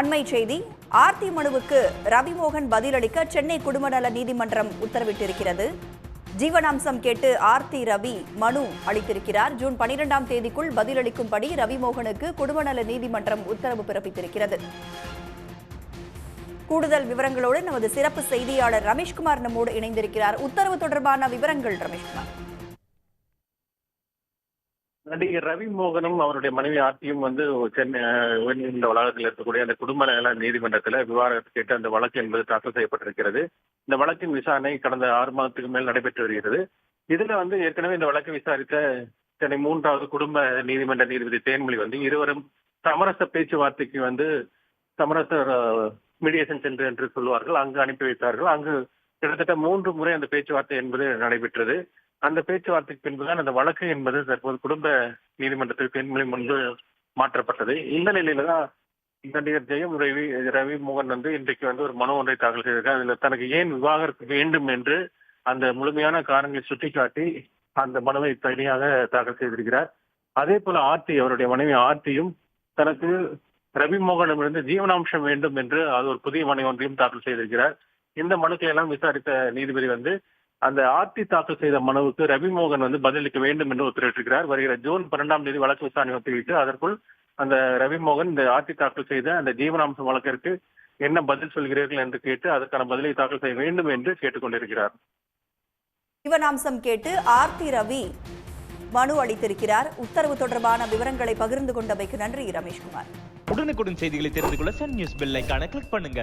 அண்மை செய்தி. ஆர்த்தி மனுவுக்கு ரவிமோகன் பதிலளிக்க சென்னை குடும்ப நல நீதிமன்றம் உத்தரவிட்டிருக்கிறது. ஜீவனாம்சம் கேட்டு ஆர்த்தி ரவி மனு அளித்திருக்கிறார். ஜூன் 12ஆம் தேதிக்குள் பதிலளிக்கும்படி ரவிமோகனுக்கு குடும்ப நல நீதிமன்றம் உத்தரவு பிறப்பித்திருக்கிறது. கூடுதல் விவரங்களோடு நமது சிறப்பு செய்தியாளர் ரமேஷ்குமார் நம்மோடு இணைந்திருக்கிறார். உத்தரவு தொடர்பான விவரங்கள் ரமேஷ்குமார். நடிகர் ரவிமோகனும் அவருடைய மனைவி ஆர்த்தியும் சென்னை உயர்நீதிமன்ற வளாகத்தில் இருக்கக்கூடிய அந்த குடும்ப நல நீதிமன்றத்தில் விவாதத்தை கேட்டு அந்த வழக்கு என்பது தாக்கல் செய்யப்பட்டிருக்கிறது. இந்த வழக்கின் விசாரணை கடந்த 6 மாதத்துக்கு மேல் நடைபெற்று வருகிறது. இதுல ஏற்கனவே இந்த வழக்கை விசாரித்த சென்னை 3வது குடும்ப நீதிமன்ற நீதிபதி தேன்மொழி இருவரும் சமரச பேச்சுவார்த்தைக்கு சமரச மீடியேஷன் சென்டர் என்று சொல்வார்கள், அங்கு அனுப்பி வைத்தார்கள். அங்கு கிட்டத்தட்ட 3 முறை அந்த பேச்சுவார்த்தை என்பது நடைபெற்றது. அந்த பேச்சுவார்த்தைக்கு பின்புதான் அந்த வழக்கு என்பது தற்போது குடும்ப நீதிமன்றத்தில் தேன்மொழி முன்பு மாற்றப்பட்டது. இந்த நிலையில தான் நடிகர் ஜெயம் ரவிமோகன் இன்றைக்கு ஒரு மனு ஒன்றை தாக்கல் செய்திருக்கார். அதுல தனக்கு ஏன் விவாகரத்து வேண்டும் என்று அந்த முழுமையான காரணங்களை சுட்டிக்காட்டி அந்த மனுவை தனியாக தாக்கல் செய்திருக்கிறார். அதே போல அவருடைய மனைவி ஆர்த்தியும் தனக்கு ரவிமோகனிடமிருந்து ஜீவனாம்சம் வேண்டும் என்று அது ஒரு புதிய மனு ஒன்றையும் தாக்கல் செய்திருக்கிறார். இந்த மனுக்களை எல்லாம் விசாரித்த நீதிபதி அந்த ஆர்த்தி தாக்கல் செய்த மனுவுக்கு ரவிமோகன் பதிலளிக்க வேண்டும் என்று உத்தரவிட்டிருக்கிறார். வருகிற ஜூன் 12ஆம் தேதி வழக்கு விசாரணை ஒத்திவைத்து அதற்குள் அந்த ரவிமோகன் இந்த ஆர்த்தி தாக்கல் செய்த அந்த ஜீவனாம்சம் வழக்கிற்கு என்ன பதில் சொல்கிறீர்கள் என்று கேட்டு அதற்கான பதிலை தாக்கல் செய்ய வேண்டும் என்று கேட்டுக்கொண்டிருக்கிறார். ஜீவனாம்சம் கேட்டு ஆர்த்தி ரவி மனு அளித்திருக்கிறார். உத்தரவு தொடர்பான விவரங்களை பகிர்ந்து கொண்டமைக்கு நன்றி ரமேஷ்குமார். உடனுக்குடன் செய்திகளை தெரிந்து கொள்ள சன் நியூஸ் பெல் ஐகானை கிளிக் பண்ணுங்க.